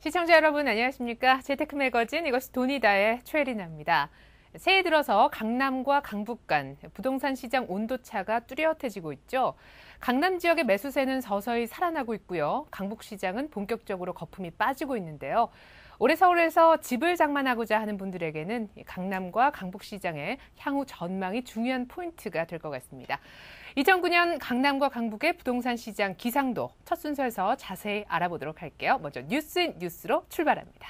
시청자 여러분 안녕하십니까? 재테크 매거진 이것이 돈이다의 최혜린입니다. 새해 들어서 강남과 강북 간 부동산 시장 온도차가 뚜렷해지고 있죠. 강남 지역의 매수세는 서서히 살아나고 있고요. 강북 시장은 본격적으로 거품이 빠지고 있는데요. 올해 서울에서 집을 장만하고자 하는 분들에게는 강남과 강북 시장의 향후 전망이 중요한 포인트가 될 것 같습니다. 2009년 강남과 강북의 부동산 시장 기상도 첫 순서에서 자세히 알아보도록 할게요. 먼저 뉴스로 출발합니다.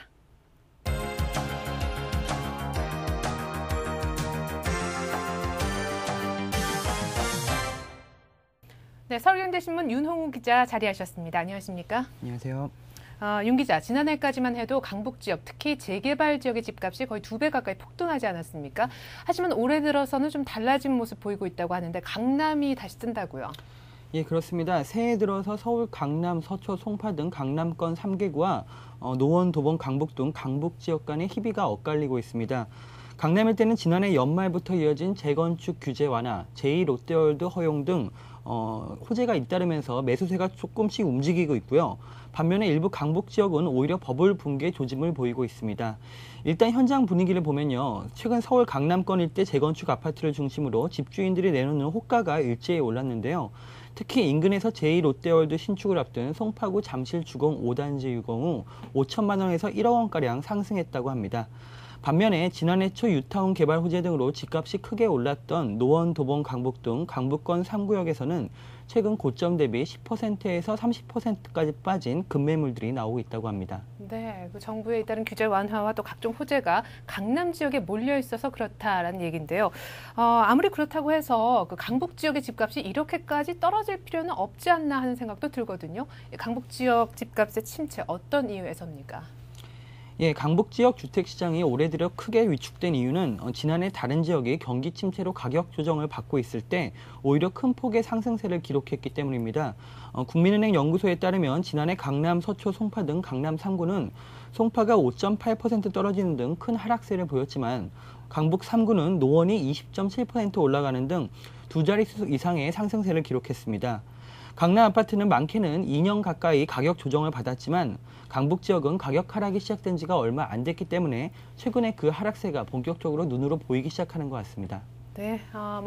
네, 서울경제신문 윤홍우 기자 자리하셨습니다. 안녕하십니까? 안녕하세요. 윤 기자, 지난해까지만 해도 강북 지역, 특히 재개발 지역의 집값이 거의 2배 가까이 폭등하지 않았습니까? 하지만 올해 들어서는 좀 달라진 모습 보이고 있다고 하는데 강남이 다시 뜬다고요? 예, 그렇습니다. 새해 들어서 서울, 강남, 서초, 송파 등 강남권 3개구와 노원, 도봉, 강북 등 강북 지역 간의 희비가 엇갈리고 있습니다. 강남 일대는 지난해 연말부터 이어진 재건축 규제 완화, 제2롯데월드 허용 등 호재가 잇따르면서 매수세가 조금씩 움직이고 있고요. 반면에 일부 강북 지역은 오히려 버블 붕괴 조짐을 보이고 있습니다. 일단 현장 분위기를 보면요. 최근 서울 강남권 일대 재건축 아파트를 중심으로 집주인들이 내놓는 호가가 일제히 올랐는데요. 특히 인근에서 제2롯데월드 신축을 앞둔 송파구 잠실 주공 5단지 유공 후 5천만 원에서 1억 원가량 상승했다고 합니다. 반면에 지난해 초 뉴타운 개발 호재 등으로 집값이 크게 올랐던 노원, 도봉, 강북 등 강북권 3구역에서는 최근 고점 대비 10%에서 30%까지 빠진 급매물들이 나오고 있다고 합니다. 네, 그 정부에 잇따른 규제 완화와 또 각종 호재가 강남 지역에 몰려 있어서 그렇다라는 얘기인데요. 아무리 그렇다고 해서 그 강북 지역의 집값이 이렇게까지 떨어질 필요는 없지 않나 하는 생각도 들거든요. 강북 지역 집값의 침체 어떤 이유에서입니까? 예, 강북 지역 주택시장이 올해 들어 크게 위축된 이유는 지난해 다른 지역이 경기 침체로 가격 조정을 받고 있을 때 오히려 큰 폭의 상승세를 기록했기 때문입니다. 국민은행 연구소에 따르면 지난해 강남, 서초, 송파 등 강남 3구는 송파가 5.8% 떨어지는 등 큰 하락세를 보였지만 강북 3구는 노원이 20.7% 올라가는 등 두 자릿수 이상의 상승세를 기록했습니다. 강남 아파트는 많게는 2년 가까이 가격 조정을 받았지만 강북 지역은 가격 하락이 시작된 지가 얼마 안 됐기 때문에 최근에 그 하락세가 본격적으로 눈으로 보이기 시작하는 것 같습니다. 네,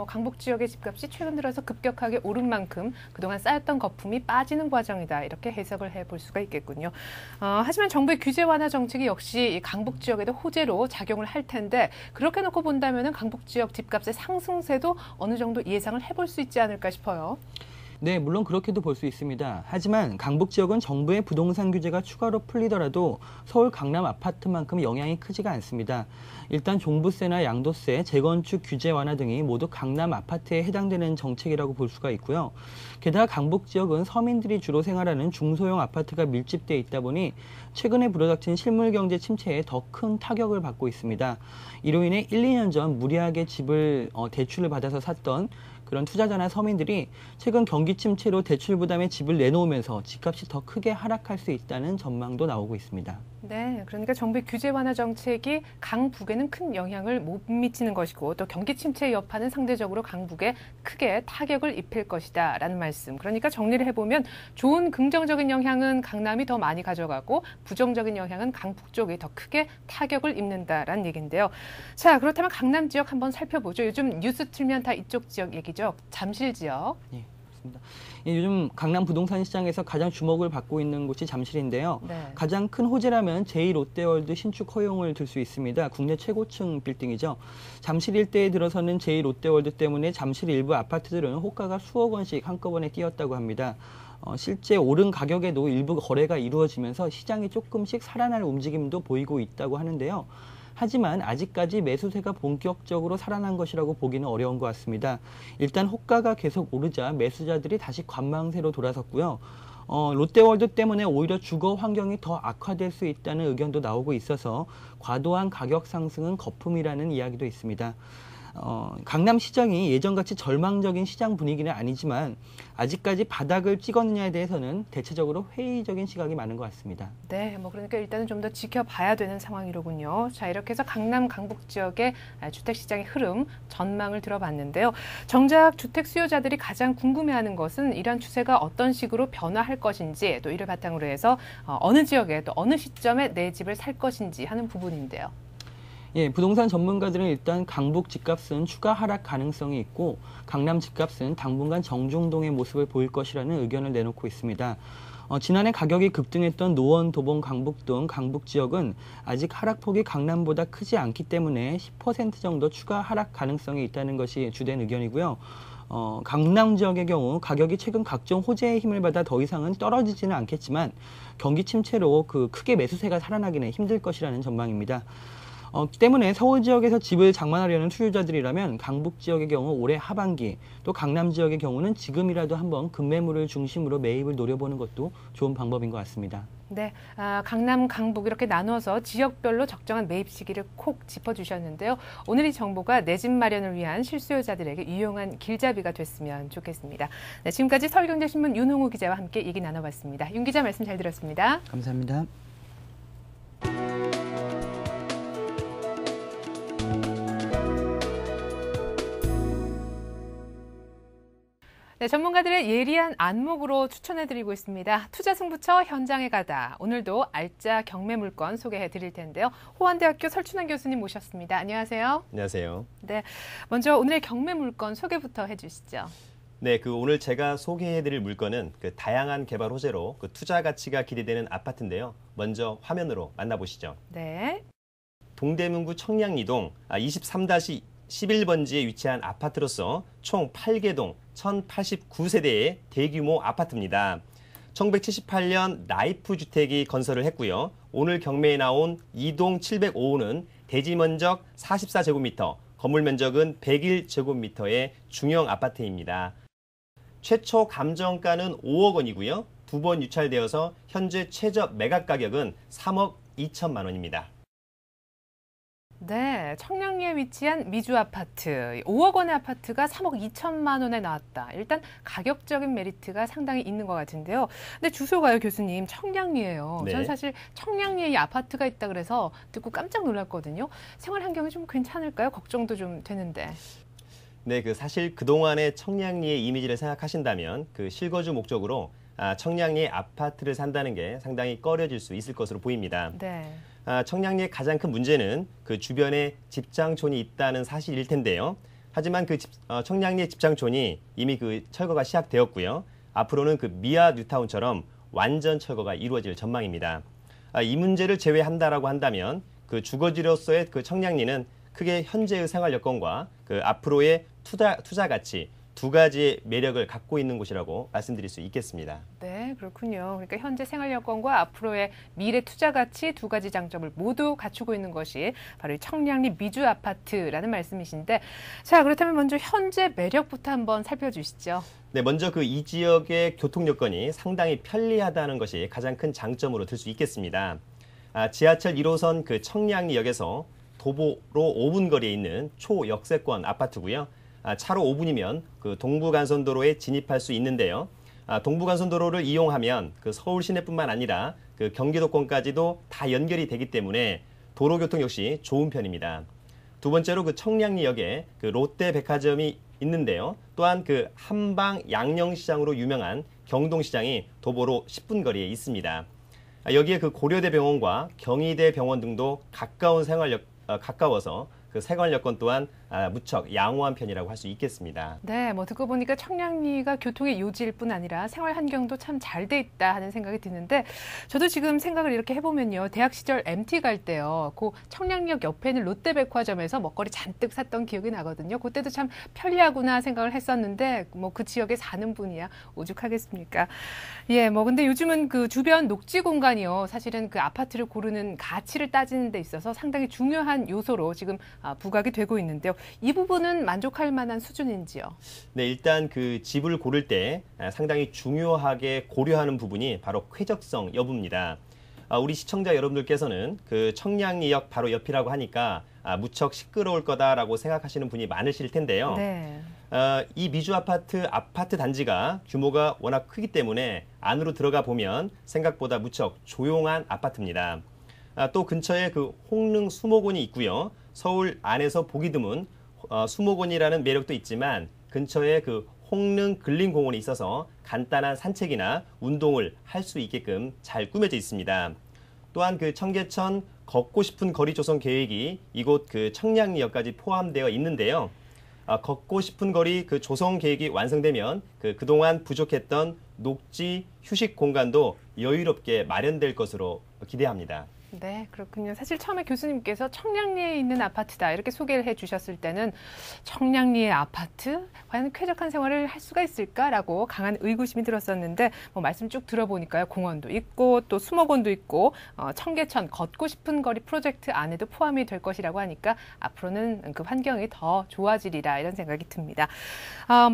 강북 지역의 집값이 최근 들어서 급격하게 오른 만큼 그동안 쌓였던 거품이 빠지는 과정이다. 이렇게 해석을 해볼 수가 있겠군요. 하지만 정부의 규제 완화 정책이 역시 강북 지역에도 호재로 작용을 할 텐데 그렇게 놓고 본다면 강북 지역 집값의 상승세도 어느 정도 예상을 해볼 수 있지 않을까 싶어요. 네, 물론 그렇게도 볼 수 있습니다. 하지만 강북 지역은 정부의 부동산 규제가 추가로 풀리더라도 서울 강남 아파트만큼 영향이 크지가 않습니다. 일단 종부세나 양도세, 재건축 규제 완화 등이 모두 강남 아파트에 해당되는 정책이라고 볼 수가 있고요. 게다가 강북 지역은 서민들이 주로 생활하는 중소형 아파트가 밀집돼 있다 보니 최근에 불어닥친 실물 경제 침체에 더 큰 타격을 받고 있습니다. 이로 인해 1, 2년 전 무리하게 집을 대출을 받아서 샀던 그런 투자자나 서민들이 최근 경기 침체로 대출 부담에 집을 내놓으면서 집값이 더 크게 하락할 수 있다는 전망도 나오고 있습니다. 네, 그러니까 정부의 규제 완화 정책이 강북에는 큰 영향을 못 미치는 것이고 또 경기 침체 여파는 상대적으로 강북에 크게 타격을 입힐 것이다라는 말씀. 그러니까 정리를 해보면 좋은 긍정적인 영향은 강남이 더 많이 가져가고 부정적인 영향은 강북 쪽이 더 크게 타격을 입는다라는 얘기인데요. 자, 그렇다면 강남 지역 한번 살펴보죠. 요즘 뉴스 틀면 다 이쪽 지역 얘기죠. 잠실 지역. 네. 요즘 강남 부동산 시장에서 가장 주목을 받고 있는 곳이 잠실인데요. 네. 가장 큰 호재라면 제2롯데월드 신축 허용을 들 수 있습니다. 국내 최고층 빌딩이죠. 잠실 일대에 들어서는 제2롯데월드 때문에 잠실 일부 아파트들은 호가가 수억 원씩 한꺼번에 뛰었다고 합니다. 실제 오른 가격에도 일부 거래가 이루어지면서 시장이 조금씩 살아날 움직임도 보이고 있다고 하는데요. 하지만 아직까지 매수세가 본격적으로 살아난 것이라고 보기는 어려운 것 같습니다. 일단 호가가 계속 오르자 매수자들이 다시 관망세로 돌아섰고요. 롯데월드 때문에 오히려 주거 환경이 더 악화될 수 있다는 의견도 나오고 있어서 과도한 가격 상승은 거품이라는 이야기도 있습니다. 강남시장이 예전같이 절망적인 시장 분위기는 아니지만 아직까지 바닥을 찍었느냐에 대해서는 대체적으로 회의적인 시각이 많은 것 같습니다. 네, 그러니까 일단은 좀 더 지켜봐야 되는 상황이로군요. 자, 이렇게 해서 강남 강북 지역의 주택시장의 흐름, 전망을 들어봤는데요. 정작 주택 수요자들이 가장 궁금해하는 것은 이러한 추세가 어떤 식으로 변화할 것인지, 또 이를 바탕으로 해서 어느 지역에 또 어느 시점에 내 집을 살 것인지 하는 부분인데요. 예, 부동산 전문가들은 일단 강북 집값은 추가 하락 가능성이 있고 강남 집값은 당분간 정중동의 모습을 보일 것이라는 의견을 내놓고 있습니다. 지난해 가격이 급등했던 노원, 도봉, 강북 등 강북 지역은 아직 하락폭이 강남보다 크지 않기 때문에 10% 정도 추가 하락 가능성이 있다는 것이 주된 의견이고요. 강남 지역의 경우 가격이 최근 각종 호재의 힘을 받아 더 이상은 떨어지지는 않겠지만 경기 침체로 크게 매수세가 살아나기는 힘들 것이라는 전망입니다. 때문에 서울 지역에서 집을 장만하려는 수요자들이라면 강북 지역의 경우 올해 하반기, 또 강남 지역의 경우는 지금이라도 한번 급매물을 중심으로 매입을 노려보는 것도 좋은 방법인 것 같습니다. 네, 강남, 강북 이렇게 나눠서 지역별로 적정한 매입 시기를 콕 짚어주셨는데요. 오늘 이 정보가 내 집 마련을 위한 실수요자들에게 유용한 길잡이가 됐으면 좋겠습니다. 네, 지금까지 서울경제신문 윤홍우 기자와 함께 얘기 나눠봤습니다. 윤 기자 말씀 잘 들었습니다. 감사합니다. 네, 전문가들의 예리한 안목으로 추천해드리고 있습니다. 투자 승부처 현장에 가다. 오늘도 알짜 경매 물건 소개해드릴 텐데요. 호환대학교 설춘환 교수님 모셨습니다. 안녕하세요. 안녕하세요. 네, 먼저 오늘의 경매 물건 소개부터 해주시죠. 네, 오늘 제가 소개해드릴 물건은 다양한 개발 호재로 투자 가치가 기대되는 아파트인데요. 먼저 화면으로 만나보시죠. 네. 동대문구 청량리동 23-11번지에 위치한 아파트로서 총 8개 동 1089세대의 대규모 아파트입니다. 1978년 라이프 주택이 건설을 했고요. 오늘 경매에 나온 2동 705호는 대지 면적 44제곱미터, 건물 면적은 101제곱미터의 중형 아파트입니다. 최초 감정가는 5억 원이고요. 두 번 유찰되어서 현재 최저 매각 가격은 3억 2천만 원입니다. 네, 청량리에 위치한 미주 아파트. 5억 원의 아파트가 3억 2천만 원에 나왔다. 일단 가격적인 메리트가 상당히 있는 것 같은데요. 근데 주소가요, 교수님, 청량리예요. 네. 저는 사실 청량리에 이 아파트가 있다 그래서 듣고 깜짝 놀랐거든요. 생활 환경이 좀 괜찮을까요? 걱정도 좀 되는데. 네, 사실 그동안의 청량리의 이미지를 생각하신다면 실거주 목적으로 청량리에 아파트를 산다는 게 상당히 꺼려질 수 있을 것으로 보입니다. 네. 청량리의 가장 큰 문제는 주변에 집장촌이 있다는 사실일 텐데요. 하지만 청량리의 집장촌이 이미 철거가 시작되었고요. 앞으로는 미아 뉴타운처럼 완전 철거가 이루어질 전망입니다. 이 문제를 제외한다라고 한다면 주거지로서의 청량리는 크게 현재의 생활 여건과 앞으로의 투자 가치 두 가지의 매력을 갖고 있는 곳이라고 말씀드릴 수 있겠습니다. 네, 그렇군요. 그러니까 현재 생활 여건과 앞으로의 미래 투자 가치 두 가지 장점을 모두 갖추고 있는 것이 바로 이 청량리 미주 아파트라는 말씀이신데, 자, 그렇다면 먼저 현재 매력부터 한번 살펴주시죠. 네, 먼저 이 지역의 교통 여건이 상당히 편리하다는 것이 가장 큰 장점으로 들 수 있겠습니다. 지하철 1호선 청량리역에서 도보로 5분 거리에 있는 초역세권 아파트고요. 차로 5분이면 동부간선도로에 진입할 수 있는데요. 동부간선도로를 이용하면 서울 시내뿐만 아니라 경기도권까지도 다 연결이 되기 때문에 도로교통 역시 좋은 편입니다. 두 번째로 청량리역에 롯데백화점이 있는데요. 또한 한방 양령시장으로 유명한 경동시장이 도보로 10분 거리에 있습니다. 여기에 고려대 병원과 경희대 병원 등도 가까워서 생활 여건 또한 무척 양호한 편이라고 할 수 있겠습니다. 네, 듣고 보니까 청량리가 교통의 요지일 뿐 아니라 생활 환경도 참 잘 돼 있다 하는 생각이 드는데, 저도 지금 생각을 이렇게 해보면요. 대학 시절 MT 갈 때요. 청량리역 옆에 있는 롯데백화점에서 먹거리 잔뜩 샀던 기억이 나거든요. 그때도 참 편리하구나 생각을 했었는데 그 지역에 사는 분이야 오죽하겠습니까? 예, 근데 요즘은 주변 녹지 공간이요. 사실은 아파트를 고르는 가치를 따지는 데 있어서 상당히 중요한 요소로 지금 부각이 되고 있는데요. 이 부분은 만족할 만한 수준인지요? 네, 일단 집을 고를 때 상당히 중요하게 고려하는 부분이 바로 쾌적성 여부입니다. 우리 시청자 여러분들께서는 그 청량리역 바로 옆이라고 하니까 무척 시끄러울 거다라고 생각하시는 분이 많으실 텐데요. 네. 이 미주 아파트 단지가 규모가 워낙 크기 때문에 안으로 들어가 보면 생각보다 무척 조용한 아파트입니다. 또 근처에 그 홍릉 수목원이 있고요. 서울 안에서 보기 드문 수목원이라는 매력도 있지만 근처에 그 홍릉 근린공원이 있어서 간단한 산책이나 운동을 할 수 있게끔 잘 꾸며져 있습니다. 또한 그 청계천 걷고 싶은 거리 조성 계획이 이곳 그 청량리역까지 포함되어 있는데요. 걷고 싶은 거리 그 조성 계획이 완성되면 그동안 부족했던 녹지 휴식 공간도 여유롭게 마련될 것으로 기대합니다. 네, 그렇군요. 사실 처음에 교수님께서 청량리에 있는 아파트다 이렇게 소개를 해주셨을 때는 청량리의 아파트? 과연 쾌적한 생활을 할 수가 있을까라고 강한 의구심이 들었었는데 말씀 쭉 들어보니까요. 공원도 있고 또 수목원도 있고 청계천 걷고 싶은 거리 프로젝트 안에도 포함이 될 것이라고 하니까 앞으로는 그 환경이 더 좋아지리라 이런 생각이 듭니다.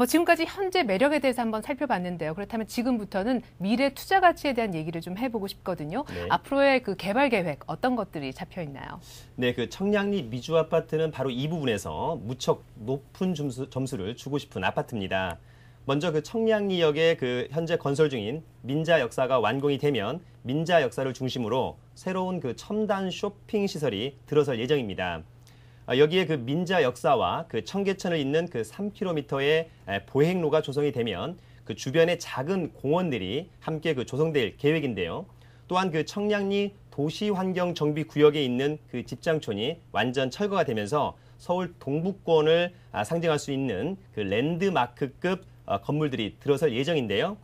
지금까지 현재 매력에 대해서 한번 살펴봤는데요. 그렇다면 지금부터는 미래 투자 가치에 대한 얘기를 좀 해보고 싶거든요. 네. 앞으로의 그 개발 계획 어떤 것들이 잡혀 있나요? 네, 그 청량리 미주 아파트는 바로 이 부분에서 무척 높은 점수를 주고 싶은 아파트입니다. 먼저 그 청량리역에 그 현재 건설 중인 민자 역사가 완공이 되면 민자 역사를 중심으로 새로운 그 첨단 쇼핑 시설이 들어설 예정입니다. 여기에 그 민자 역사와 그 청계천을 잇는 그 3km의 보행로가 조성이 되면 그 주변의 작은 공원들이 함께 그 조성될 계획인데요. 또한 그 청량리 도시환경정비구역에 있는 그 집장촌이 완전 철거가 되면서 서울 동북권을 상징할 수 있는 그 랜드마크급 건물들이 들어설 예정인데요.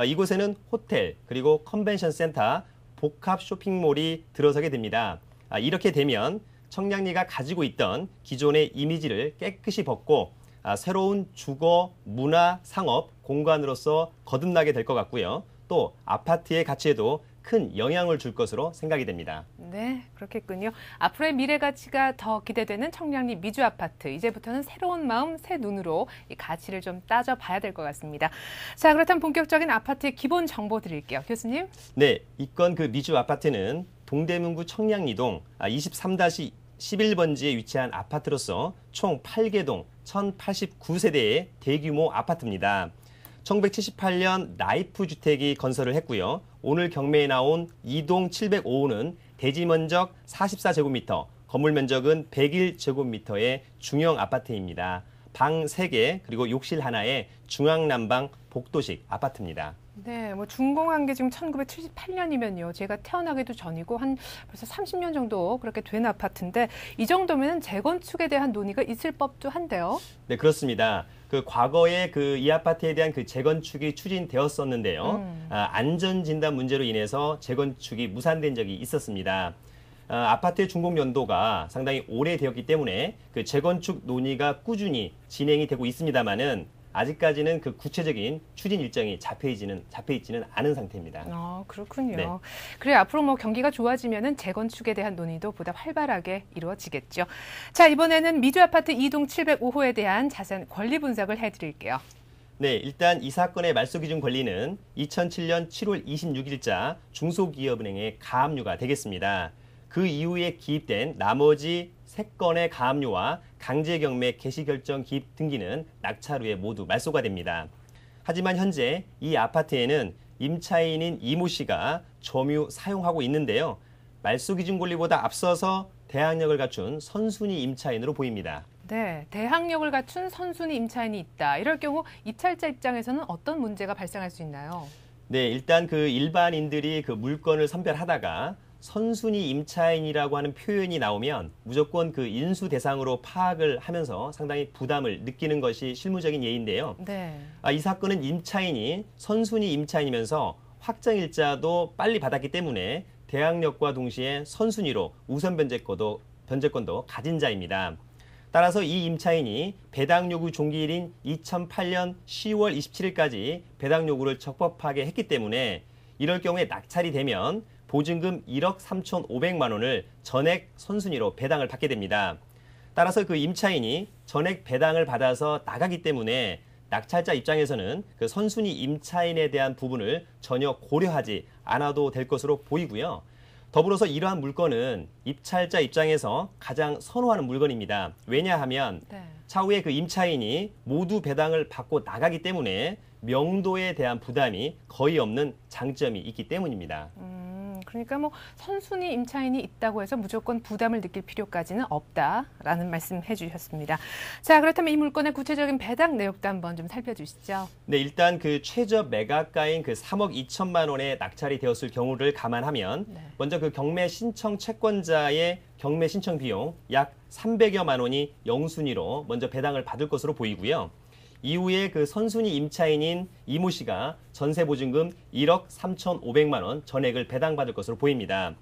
이곳에는 호텔 그리고 컨벤션 센터, 복합 쇼핑몰이 들어서게 됩니다. 이렇게 되면 청량리가 가지고 있던 기존의 이미지를 깨끗이 벗고 새로운 주거, 문화, 상업 공간으로서 거듭나게 될 것 같고요. 또 아파트의 가치에도 큰 영향을 줄 것으로 생각이 됩니다. 네, 그렇겠군요. 앞으로의 미래 가치가 더 기대되는 청량리 미주 아파트. 이제부터는 새로운 마음, 새 눈으로 이 가치를 좀 따져봐야 될 것 같습니다. 자, 그렇다면 본격적인 아파트의 기본 정보 드릴게요. 교수님. 네, 이건 그 미주 아파트는 동대문구 청량리동 23-11번지에 위치한 아파트로서 총 8개 동 1089세대의 대규모 아파트입니다. 1978년 라이프 주택이 건설을 했고요. 오늘 경매에 나온 2동 705호는 대지 면적 44제곱미터, 건물 면적은 101제곱미터의 중형 아파트입니다. 방 3개 그리고 욕실 하나에 중앙난방 복도식 아파트입니다. 네, 준공한 게 지금 1978년이면요. 제가 태어나기도 전이고 벌써 30년 정도 그렇게 된 아파트인데 이 정도면 재건축에 대한 논의가 있을 법도 한데요. 네, 그렇습니다. 그 과거에 이 아파트에 대한 그 재건축이 추진되었었는데요. 안전 진단 문제로 인해서 재건축이 무산된 적이 있었습니다. 아파트의 준공 연도가 상당히 오래되었기 때문에 그 재건축 논의가 꾸준히 진행이 되고 있습니다만은 아직까지는 그 구체적인 추진 일정이 잡혀 있지는 않은 상태입니다. 그렇군요. 네. 그래 앞으로 경기가 좋아지면은 재건축에 대한 논의도 보다 활발하게 이루어지겠죠. 자, 이번에는 미주 아파트 2동 705호에 대한 자세한 권리 분석을 해드릴게요. 네, 일단 이 사건의 말소기준 권리는 2007년 7월 26일자 중소기업은행의 가압류가 되겠습니다. 그 이후에 기입된 나머지 3건의 가압류와 강제경매 개시결정 기입 등기는 낙찰 후에 모두 말소가 됩니다. 하지만 현재 이 아파트에는 임차인인 이모 씨가 점유 사용하고 있는데요. 말소기준 권리보다 앞서서 대항력을 갖춘 선순위 임차인으로 보입니다. 네, 대항력을 갖춘 선순위 임차인이 있다. 이럴 경우 입찰자 입장에서는 어떤 문제가 발생할 수 있나요? 네, 일단 그 일반인들이 그 물건을 선별하다가 선순위 임차인이라고 하는 표현이 나오면 무조건 그 인수 대상으로 파악을 하면서 상당히 부담을 느끼는 것이 실무적인 예인데요. 네. 이 사건은 임차인이 선순위 임차인이면서 확정일자도 빨리 받았기 때문에 대항력과 동시에 선순위로 우선 변제권도 가진 자입니다. 따라서 이 임차인이 배당 요구 종기일인 2008년 10월 27일까지 배당 요구를 적법하게 했기 때문에 이럴 경우에 낙찰이 되면 보증금 1억 3,500만 원을 전액 선순위로 배당을 받게 됩니다. 따라서 그 임차인이 전액 배당을 받아서 나가기 때문에 낙찰자 입장에서는 그 선순위 임차인에 대한 부분을 전혀 고려하지 않아도 될 것으로 보이고요. 더불어서 이러한 물건은 입찰자 입장에서 가장 선호하는 물건입니다. 왜냐하면 네. 차후에 그 임차인이 모두 배당을 받고 나가기 때문에 명도에 대한 부담이 거의 없는 장점이 있기 때문입니다. 그러니까 뭐 선순위 임차인이 있다고 해서 무조건 부담을 느낄 필요까지는 없다라는 말씀해 주셨습니다. 자, 그렇다면 이 물건의 구체적인 배당 내역도 한번 좀 살펴주시죠. 네, 일단 그 최저 매각가인 그 3억 2천만 원에 낙찰이 되었을 경우를 감안하면 네. 먼저 그 경매 신청 채권자의 경매 신청 비용 약 300여만 원이 영순위로 먼저 배당을 받을 것으로 보이고요. 이후에 그 선순위 임차인인 이모 씨가 전세보증금 1억 3,500만 원 전액을 배당받을 것으로 보입니다.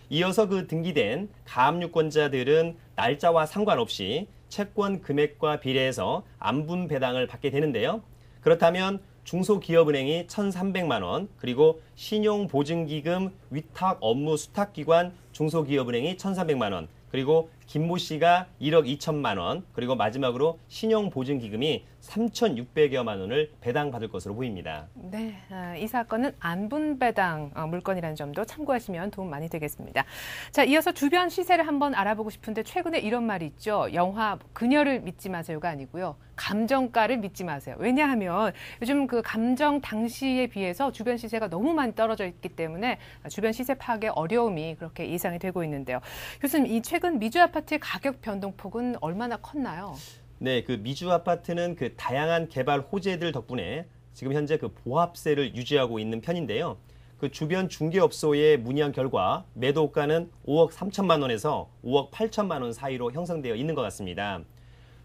이어서 그 등기된 가압류권자들은 날짜와 상관없이 채권 금액과 비례해서 안분 배당을 받게 되는데요. 그렇다면 중소기업은행이 1,300만 원, 그리고 신용보증기금 위탁 업무 수탁기관 중소기업은행이 1,300만 원, 그리고 김모 씨가 1억 2천만 원, 그리고 마지막으로 신용보증기금이 3,600여만 원을 배당받을 것으로 보입니다. 네, 이 사건은 안분배당 물건이라는 점도 참고하시면 도움 많이 되겠습니다. 자, 이어서 주변 시세를 한번 알아보고 싶은데 최근에 이런 말이 있죠. 영화 그녀를 믿지 마세요가 아니고요. 감정가를 믿지 마세요. 왜냐하면 요즘 그 감정 당시에 비해서 주변 시세가 너무 많이 떨어져 있기 때문에 주변 시세 파악에 어려움이 그렇게 예상이 되고 있는데요. 교수님, 이 최근 미주 아파트의 가격 변동폭은 얼마나 컸나요? 네, 그 미주 아파트는 그 다양한 개발 호재들 덕분에 지금 현재 그 보합세를 유지하고 있는 편인데요. 그 주변 중개업소에 문의한 결과 매도가는 5억 3천만 원에서 5억 8천만 원 사이로 형성되어 있는 것 같습니다.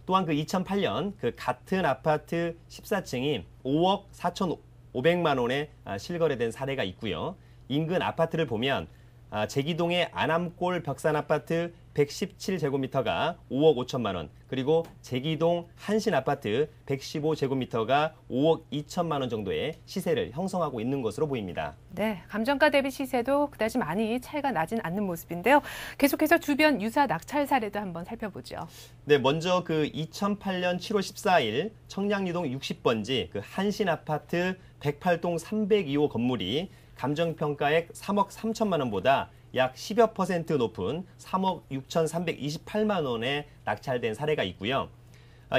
또한 그 2008년 그 같은 아파트 14층이 5억 4,500만 원에 실거래된 사례가 있고요. 인근 아파트를 보면 제기동의 안암골 벽산 아파트 117제곱미터가 5억 5천만 원, 그리고 제기동 한신 아파트 115제곱미터가 5억 2천만 원 정도의 시세를 형성하고 있는 것으로 보입니다. 네, 감정가 대비 시세도 그다지 많이 차이가 나진 않는 모습인데요. 계속해서 주변 유사 낙찰 사례도 한번 살펴보죠. 네, 먼저 그 2008년 7월 14일 청량리동 60번지 그 한신 아파트 108동 302호 건물이 감정평가액 3억 3천만 원보다 약 10여 % 높은 3억 6,328만 원에 낙찰된 사례가 있고요.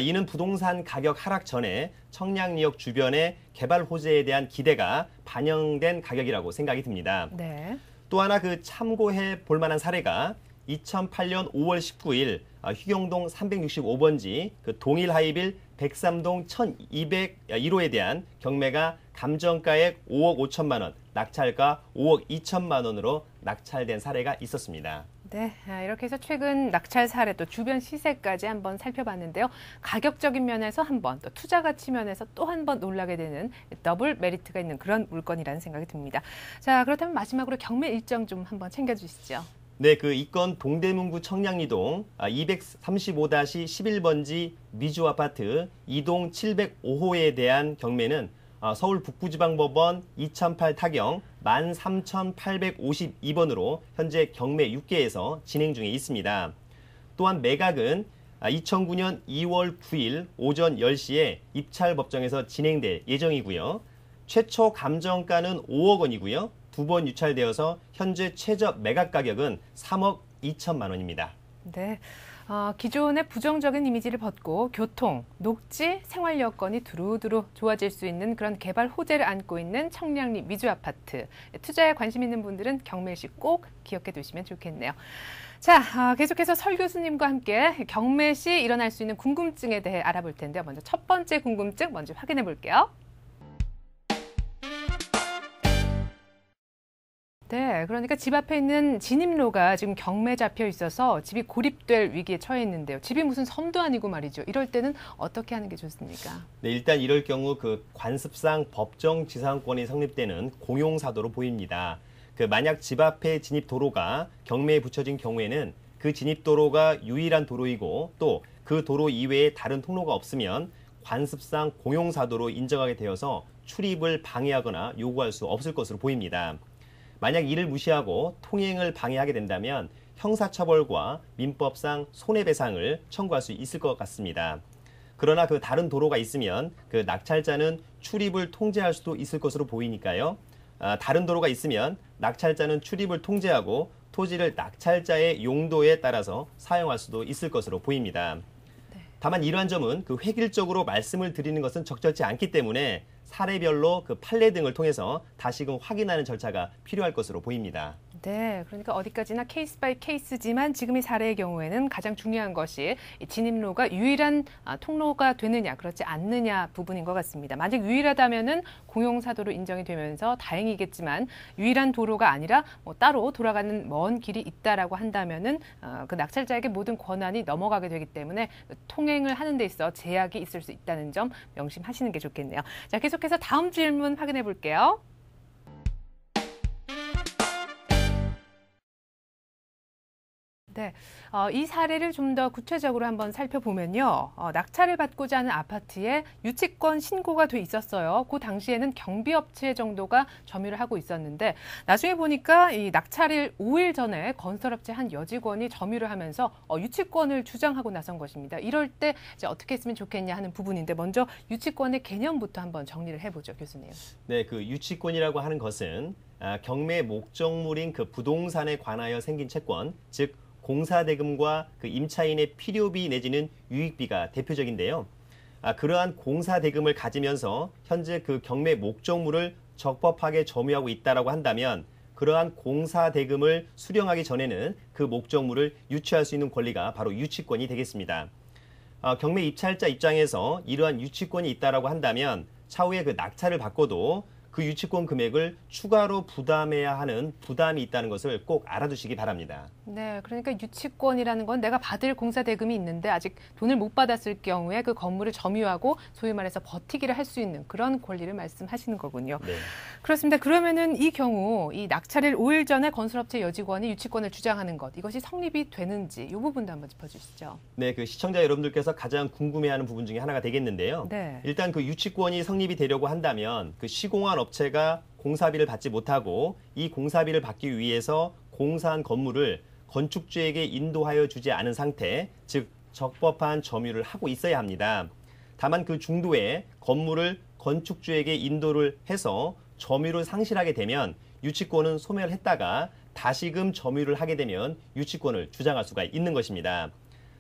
이는 부동산 가격 하락 전에 청량리역 주변의 개발 호재에 대한 기대가 반영된 가격이라고 생각이 듭니다. 네. 또 하나 그 참고해 볼 만한 사례가 2008년 5월 19일 휴경동 365번지 그 동일 하이빌 103동 1201호에 대한 경매가 감정가액 5억 5천만 원, 낙찰가 5억 2천만 원으로 낙찰된 사례가 있었습니다. 네, 이렇게 해서 최근 낙찰 사례 또 주변 시세까지 한번 살펴봤는데요. 가격적인 면에서 한 번, 또 투자 가치 면에서 또 한 번 놀라게 되는 더블 메리트가 있는 그런 물건이라는 생각이 듭니다. 자, 그렇다면 마지막으로 경매 일정 좀 한번 챙겨주시죠. 네, 그 이 건 동대문구 청량리동 235-11번지 미주 아파트 2동 705호에 대한 경매는 서울 북부지방법원 2008 타경 13,852번으로 현재 경매 6개에서 진행 중에 있습니다. 또한 매각은 2009년 2월 9일 오전 10시에 입찰법정에서 진행될 예정이고요. 최초 감정가는 5억 원이고요. 두 번 유찰되어서 현재 최저 매각 가격은 3억 2천만 원입니다. 네. 기존의 부정적인 이미지를 벗고 교통, 녹지, 생활 여건이 두루두루 좋아질 수 있는 그런 개발 호재를 안고 있는 청량리 미주 아파트. 투자에 관심 있는 분들은 경매 시 꼭 기억해 두시면 좋겠네요. 자, 계속해서 설 교수님과 함께 경매 시 일어날 수 있는 궁금증에 대해 알아볼 텐데요. 먼저 첫 번째 궁금증 먼저 확인해 볼게요. 네, 그러니까 집 앞에 있는 진입로가 지금 경매 잡혀 있어서 집이 고립될 위기에 처해 있는데요. 집이 무슨 섬도 아니고 말이죠. 이럴 때는 어떻게 하는 게 좋습니까? 네, 일단 이럴 경우 그 관습상 법정 지상권이 성립되는 공용사도로 보입니다. 그 만약 집 앞에 진입 도로가 경매에 붙여진 경우에는 그 진입 도로가 유일한 도로이고 또 그 도로 이외에 다른 통로가 없으면 관습상 공용사도로 인정하게 되어서 출입을 방해하거나 요구할 수 없을 것으로 보입니다. 만약 이를 무시하고 통행을 방해하게 된다면 형사처벌과 민법상 손해배상을 청구할 수 있을 것 같습니다. 그러나 그 다른 도로가 있으면 그 낙찰자는 출입을 통제할 수도 있을 것으로 보이니까요. 다른 도로가 있으면 낙찰자는 출입을 통제하고 토지를 낙찰자의 용도에 따라서 사용할 수도 있을 것으로 보입니다. 다만 이러한 점은 그 획일적으로 말씀을 드리는 것은 적절치 않기 때문에 사례별로 그 판례 등을 통해서 다시금 확인하는 절차가 필요할 것으로 보입니다. 네, 그러니까 어디까지나 케이스 바이 케이스지만 지금 이 사례의 경우에는 가장 중요한 것이 이 진입로가 유일한 통로가 되느냐 그렇지 않느냐 부분인 것 같습니다. 만약 유일하다면은 공용사도로 인정이 되면서 다행이겠지만 유일한 도로가 아니라 뭐 따로 돌아가는 먼 길이 있다라고 한다면은 그 낙찰자에게 모든 권한이 넘어가게 되기 때문에 통행을 하는 데 있어 제약이 있을 수 있다는 점 명심하시는 게 좋겠네요. 자, 계속해서 다음 질문 확인해 볼게요. 네, 이 사례를 좀 더 구체적으로 한번 살펴보면요. 낙찰을 받고자 하는 아파트에 유치권 신고가 돼 있었어요. 그 당시에는 경비업체 정도가 점유를 하고 있었는데 나중에 보니까 이 낙찰일 5일 전에 건설업체 한 여직원이 점유를 하면서 유치권을 주장하고 나선 것입니다. 이럴 때 이제 어떻게 했으면 좋겠냐 하는 부분인데 먼저 유치권의 개념부터 한번 정리를 해보죠, 교수님. 네, 그 유치권이라고 하는 것은 경매 목적물인 그 부동산에 관하여 생긴 채권, 즉 공사대금과 그 임차인의 필요비 내지는 유익비가 대표적인데요. 그러한 공사대금을 가지면서 현재 그 경매 목적물을 적법하게 점유하고 있다라고 한다면 그러한 공사대금을 수령하기 전에는 그 목적물을 유치할 수 있는 권리가 바로 유치권이 되겠습니다. 경매 입찰자 입장에서 이러한 유치권이 있다라고 한다면 차후에 그 낙찰을 받고도 그 유치권 금액을 추가로 부담해야 하는 부담이 있다는 것을 꼭 알아두시기 바랍니다. 네, 그러니까 유치권이라는 건 내가 받을 공사 대금이 있는데 아직 돈을 못 받았을 경우에 그 건물을 점유하고 소위 말해서 버티기를 할 수 있는 그런 권리를 말씀하시는 거군요. 네. 그렇습니다. 그러면은 이 경우 이 낙찰일 5일 전에 건설업체 여직원이 유치권을 주장하는 것 이것이 성립이 되는지 이 부분도 한번 짚어주시죠. 네, 그 시청자 여러분들께서 가장 궁금해하는 부분 중에 하나가 되겠는데요. 네. 일단 그 유치권이 성립이 되려고 한다면 그 시공한 업체가 공사비를 받지 못하고 이 공사비를 받기 위해서 공사한 건물을 건축주에게 인도하여 주지 않은 상태, 즉 적법한 점유를 하고 있어야 합니다. 다만 그 중도에 건물을 건축주에게 인도를 해서 점유를 상실하게 되면 유치권은 소멸했다가 다시금 점유를 하게 되면 유치권을 주장할 수가 있는 것입니다.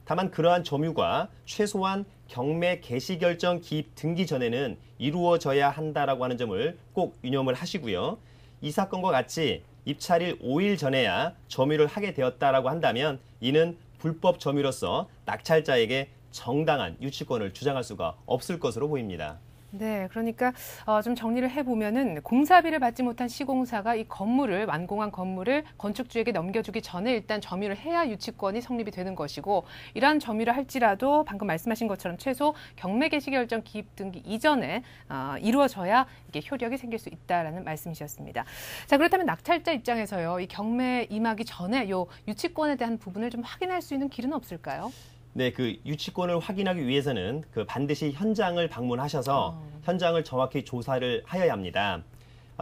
다만 그러한 점유가 최소한 경매 개시 결정 기입 등기 전에는 이루어져야 한다라고 하는 점을 꼭 유념을 하시고요. 이 사건과 같이 입찰일 5일 전에야 점유를 하게 되었다라고 한다면 이는 불법 점유로서 낙찰자에게 정당한 유치권을 주장할 수가 없을 것으로 보입니다. 네, 그러니까 좀 정리를 해보면은 공사비를 받지 못한 시공사가 이 건물을 완공한 건물을 건축주에게 넘겨주기 전에 일단 점유를 해야 유치권이 성립이 되는 것이고 이러한 점유를 할지라도 방금 말씀하신 것처럼 최소 경매 개시 결정 기입 등기 이전에 이루어져야 이게 효력이 생길 수 있다라는 말씀이셨습니다. 자, 그렇다면 낙찰자 입장에서요, 이 경매 임하기 전에 요 유치권에 대한 부분을 좀 확인할 수 있는 길은 없을까요? 네, 그 유치권을 확인하기 위해서는 그 반드시 현장을 방문하셔서 현장을 정확히 조사를 하여야 합니다.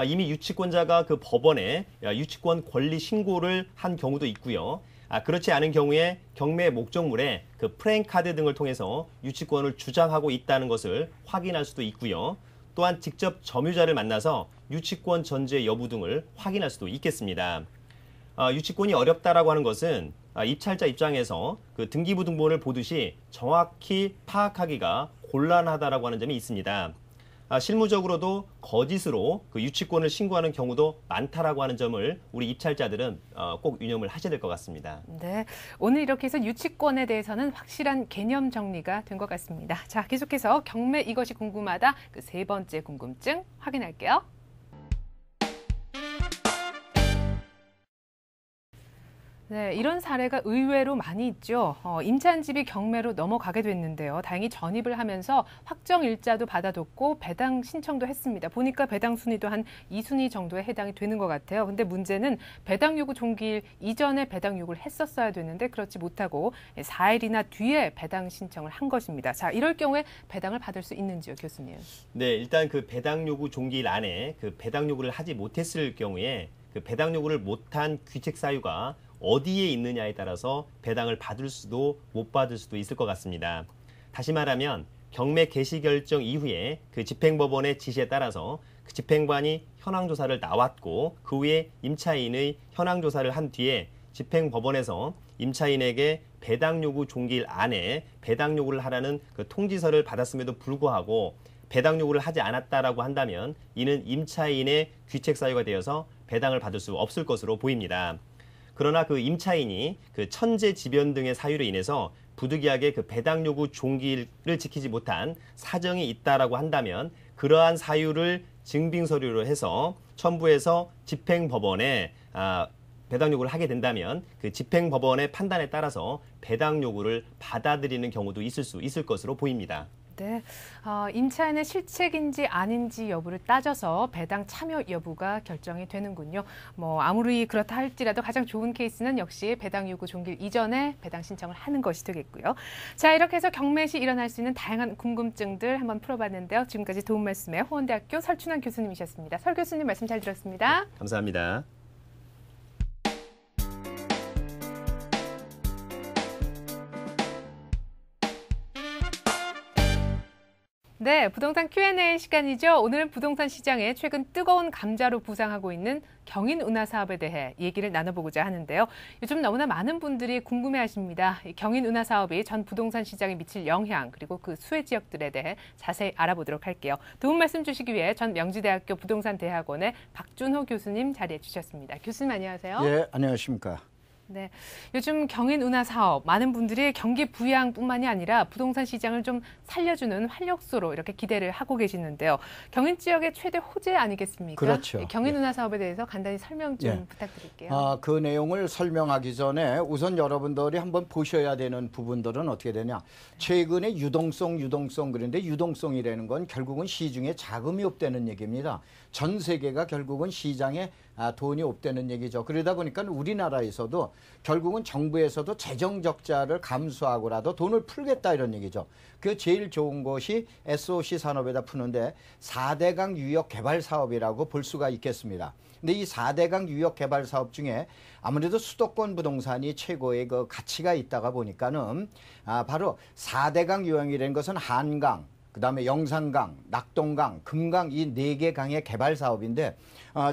이미 유치권자가 그 법원에 유치권 권리 신고를 한 경우도 있고요. 그렇지 않은 경우에 경매 목적물에 그 프랜카드 등을 통해서 유치권을 주장하고 있다는 것을 확인할 수도 있고요. 또한 직접 점유자를 만나서 유치권 전제 여부 등을 확인할 수도 있겠습니다. 유치권이 어렵다라고 하는 것은 입찰자 입장에서 그 등기부등본을 보듯이 정확히 파악하기가 곤란하다라고 하는 점이 있습니다. 실무적으로도 거짓으로 그 유치권을 신고하는 경우도 많다라고 하는 점을 우리 입찰자들은 꼭 유념을 하셔야 될 것 같습니다. 네, 오늘 이렇게 해서 유치권에 대해서는 확실한 개념 정리가 된 것 같습니다. 자, 계속해서 경매 이것이 궁금하다 그 세 번째 궁금증 확인할게요. 네, 이런 사례가 의외로 많이 있죠. 임차한 집이 경매로 넘어가게 됐는데요. 다행히 전입을 하면서 확정 일자도 받아뒀고 배당 신청도 했습니다. 보니까 배당 순위도 한 2순위 정도에 해당이 되는 것 같아요. 근데 문제는 배당 요구 종기일 이전에 배당 요구를 했었어야 되는데 그렇지 못하고 4일이나 뒤에 배당 신청을 한 것입니다. 자, 이럴 경우에 배당을 받을 수 있는지요, 교수님? 네, 일단 그 배당 요구 종기일 안에 그 배당 요구를 하지 못했을 경우에 그 배당 요구를 못한 귀책 사유가 어디에 있느냐에 따라서 배당을 받을 수도 못 받을 수도 있을 것 같습니다. 다시 말하면 경매 개시 결정 이후에 그 집행법원의 지시에 따라서 그 집행관이 현황조사를 나왔고 그 후에 임차인의 현황조사를 한 뒤에 집행법원에서 임차인에게 배당 요구 종기일 안에 배당 요구를 하라는 그 통지서를 받았음에도 불구하고 배당 요구를 하지 않았다라고 한다면 이는 임차인의 귀책 사유가 되어서 배당을 받을 수 없을 것으로 보입니다. 그러나 그 임차인이 그 천재지변 등의 사유로 인해서 부득이하게 그 배당 요구 종기를 지키지 못한 사정이 있다라고 한다면 그러한 사유를 증빙 서류로 해서 첨부해서 집행법원에 배당 요구를 하게 된다면 그 집행법원의 판단에 따라서 배당 요구를 받아들이는 경우도 있을 것으로 보입니다. 네, 임차인의 실책인지 아닌지 여부를 따져서 배당 참여 여부가 결정이 되는군요. 아무리 그렇다 할지라도 가장 좋은 케이스는 역시 배당 요구 종길 이전에 배당 신청을 하는 것이 되겠고요. 자, 이렇게 해서 경매 시 일어날 수 있는 다양한 궁금증들 한번 풀어봤는데요. 지금까지 도움 말씀에 호원대학교 설춘환 교수님이셨습니다. 설 교수님 말씀 잘 들었습니다. 네, 감사합니다. 네, 부동산 Q&A 시간이죠. 오늘은 부동산 시장에 최근 뜨거운 감자로 부상하고 있는 경인운하 사업에 대해 얘기를 나눠보고자 하는데요. 요즘 너무나 많은 분들이 궁금해하십니다. 경인운하 사업이 전 부동산 시장에 미칠 영향 그리고 그 수혜 지역들에 대해 자세히 알아보도록 할게요. 도움 말씀 주시기 위해 전 명지대학교 부동산대학원의 박준호 교수님 자리해 주셨습니다. 교수님 안녕하세요. 예, 안녕하십니까. 네, 요즘 경인운하 사업 많은 분들이 경기 부양뿐만이 아니라 부동산 시장을 좀 살려주는 활력소로 이렇게 기대를 하고 계시는데요. 경인 지역의 최대 호재 아니겠습니까? 그렇죠. 경인운하 사업에 대해서 간단히 설명 좀 부탁드릴게요. 그 내용을 설명하기 전에 우선 여러분들이 한번 보셔야 되는 부분들은 어떻게 되냐. 최근에 유동성 그런데 유동성이라는 건 결국은 시중에 자금이 없다는 얘기입니다. 전 세계가 결국은 시장에 돈이 없다는 얘기죠. 그러다 보니까 우리나라에서도 결국은 정부에서도 재정 적자를 감수하고라도 돈을 풀겠다 이런 얘기죠. 그 제일 좋은 것이 SOC 산업에다 푸는데 4대강 유역 개발 사업이라고 볼 수가 있겠습니다. 근데 이 4대강 유역 개발 사업 중에 아무래도 수도권 부동산이 최고의 그 가치가 있다가 보니까는 바로 4대강 유역이라는 것은 한강, 그다음에 영산강, 낙동강, 금강 이 4개 강의 개발 사업인데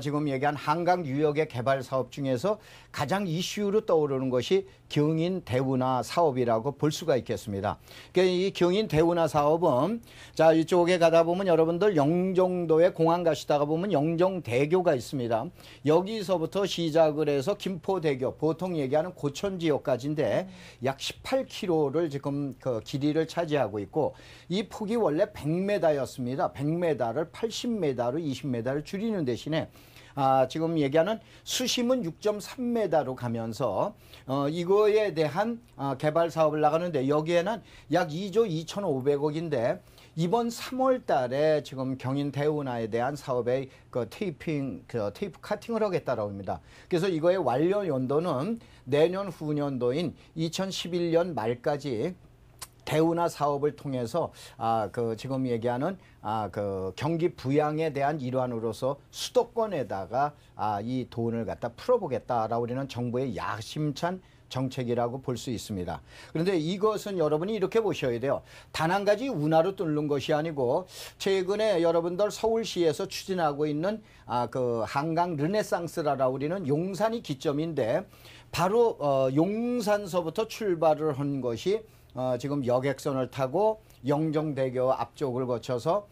지금 얘기한 한강 유역의 개발 사업 중에서 가장 이슈로 떠오르는 것이 경인 대운하 사업이라고 볼 수가 있겠습니다. 그러니까 이 경인 대운하 사업은 자 이쪽에 가다 보면 여러분들 영종도에 공항 가시다가 보면 영종대교가 있습니다. 여기서부터 시작을 해서 김포대교 보통 얘기하는 고천 지역까지인데 약 18km를 지금 그 길이를 차지하고 있고 이 폭이 원래 100m였습니다. 100m를 80m로 20m를 줄이는 대신에 지금 얘기하는 수심은 6.3m로 가면서 이거에 대한 개발 사업을 나가는데 여기에는 약 2조 2,500억인데 이번 3월 달에 지금 경인 대운하에 대한 사업의 테이프 카팅을 하겠다라고 합니다. 그래서 이거의 완료 연도는 내년 후년도인 2011년 말까지 대운하 사업을 통해서 지금 얘기하는 그 경기 부양에 대한 일환으로서 수도권에다가 이 돈을 갖다 풀어보겠다라고 우리는 정부의 야심찬 정책이라고 볼 수 있습니다. 그런데 이것은 여러분이 이렇게 보셔야 돼요. 단 한 가지 운하로 뚫는 것이 아니고 최근에 여러분들 서울시에서 추진하고 있는 그 한강 르네상스라고 우리는 용산이 기점인데 바로 용산서부터 출발을 한 것이 지금 여객선을 타고 영종대교 앞쪽을 거쳐서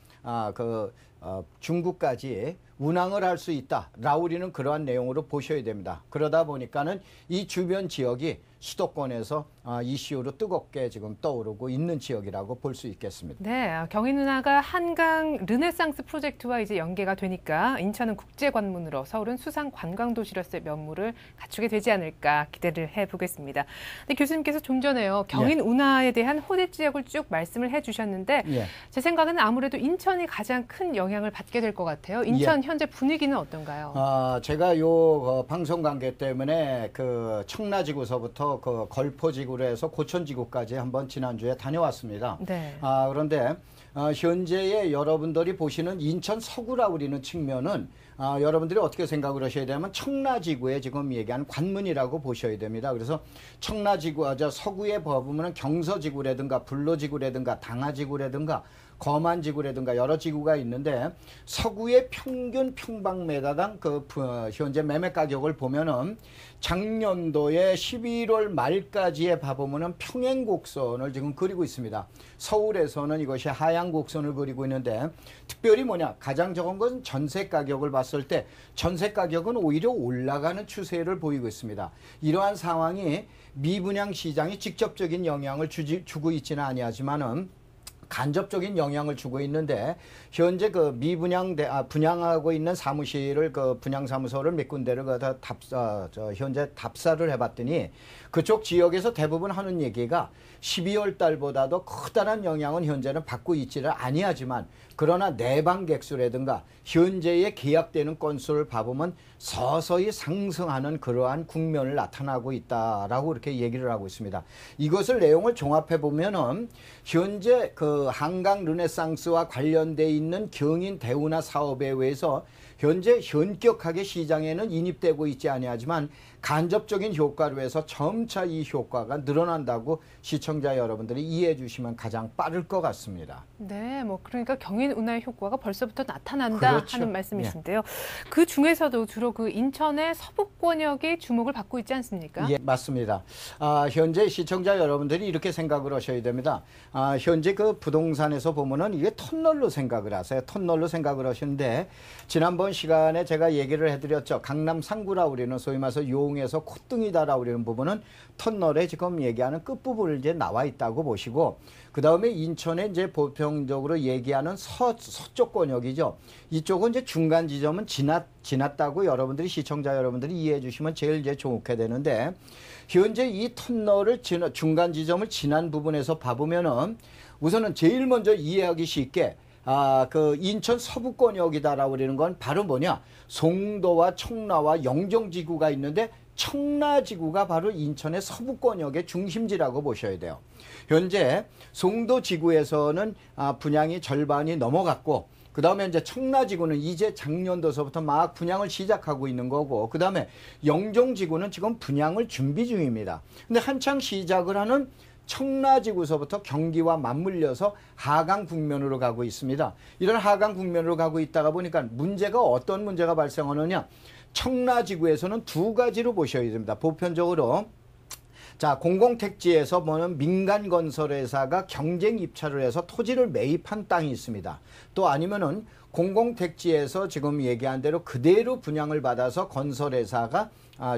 중국까지 운항을 할 수 있다. 라우리는 그러한 내용으로 보셔야 됩니다. 그러다 보니까는 이 주변 지역이 수도권에서 이슈로 뜨겁게 지금 떠오르고 있는 지역이라고 볼 수 있겠습니다. 네, 경인운하가 한강 르네상스 프로젝트와 이제 연계가 되니까 인천은 국제관문으로 서울은 수상 관광도시로서의 면모를 갖추게 되지 않을까 기대를 해보겠습니다. 근데 교수님께서 좀 전에요. 경인운하에 대한 호재 지역을 쭉 말씀을 해주셨는데 제 생각에는 아무래도 인천이 가장 큰 영향을 받게 될 것 같아요. 인천 현재 분위기는 어떤가요? 제가 방송 관계 때문에 그 청라지구서부터 그 걸포지구로 해서 고천지구까지 한번 지난주에 다녀왔습니다. 네. 그런데 현재의 여러분들이 보시는 인천 서구라고 우리는 측면은 여러분들이 어떻게 생각을 하셔야 되면 청라지구에 지금 얘기한 관문이라고 보셔야 됩니다. 그래서 청라지구, 서구에 보면 경서지구라든가 불로지구라든가 당하지구라든가 거만 지구라든가 여러 지구가 있는데 서구의 평균 평방미터당 그 현재 매매 가격을 보면은 작년도에 11월 말까지의 봐보면은 평행 곡선을 지금 그리고 있습니다. 서울에서는 이것이 하향 곡선을 그리고 있는데 특별히 뭐냐, 가장 적은 것은 전세 가격을 봤을 때 전세 가격은 오히려 올라가는 추세를 보이고 있습니다. 이러한 상황이 미분양 시장에 직접적인 영향을 주고 있지는 아니하지만은 간접적인 영향을 주고 있는데 현재 그 분양하고 있는 사무실을 그 분양사무소를 몇 군데를 현재 답사를 해봤더니 그쪽 지역에서 대부분 하는 얘기가 12월 달보다도 커다란 영향은 현재는 받고 있지를 아니하지만 그러나 내방 객수라든가 현재의 계약되는 건수를 봐보면 서서히 상승하는 그러한 국면을 나타나고 있다라고 이렇게 얘기를 하고 있습니다. 이것을 내용을 종합해 보면은 현재 그 한강 르네상스와 관련돼 있는 경인 대운하 사업에 의해서 현재 현격하게 시장에는 인입되고 있지 아니하지만 간접적인 효과로 해서 점차 이 효과가 늘어난다고 시청자 여러분들이 이해해 주시면 가장 빠를 것 같습니다. 네, 뭐 그러니까 경인 운하의 효과가 벌써부터 나타난다 그렇죠. 하는 말씀이신데요. 그 중에서도 주로 그 인천의 서북권역이 주목을 받고 있지 않습니까? 예, 맞습니다. 현재 시청자 여러분들이 이렇게 생각을 하셔야 됩니다. 현재 그 부동산에서 보면은 이게 터널로 생각을 하세요. 터널로 생각을 하시는데 지난번 시간에 제가 얘기를 해드렸죠. 강남 상구라 우리는 소위 말해서 용에서 콧등이다라 우리는 부분은 터널에 지금 얘기하는 끝부분을 이제 나와 있다고 보시고 그 다음에 인천에 이제 보편적으로 얘기하는 서쪽 권역이죠. 이쪽은 이제 중간 지점은 지났다고 여러분들이 시청자 여러분들이 이해해 주시면 제일 이제 좋게 되는데 현재 이 터널을 중간 지점을 지난 부분에서 봐보면은 우선은 제일 먼저 이해하기 쉽게 그 인천 서부권역이다라고 그러는 건 바로 뭐냐? 송도와 청라와 영종지구가 있는데 청라지구가 바로 인천의 서부권역의 중심지라고 보셔야 돼요. 현재 송도지구에서는 분양이 절반이 넘어갔고 그 다음에 이제 청라지구는 이제 작년도서부터 막 분양을 시작하고 있는 거고 그 다음에 영종지구는 지금 분양을 준비 중입니다. 근데 한창 시작을 하는 청라지구서부터 경기와 맞물려서 하강 국면으로 가고 있습니다. 이런 하강 국면으로 가고 있다가 보니까 문제가 어떤 문제가 발생하느냐. 청라지구에서는 두 가지로 보셔야 됩니다. 보편적으로 자, 공공택지에서 보는 민간건설회사가 경쟁 입찰을 해서 토지를 매입한 땅이 있습니다. 또 아니면은 공공택지에서 지금 얘기한 대로 그대로 분양을 받아서 건설회사가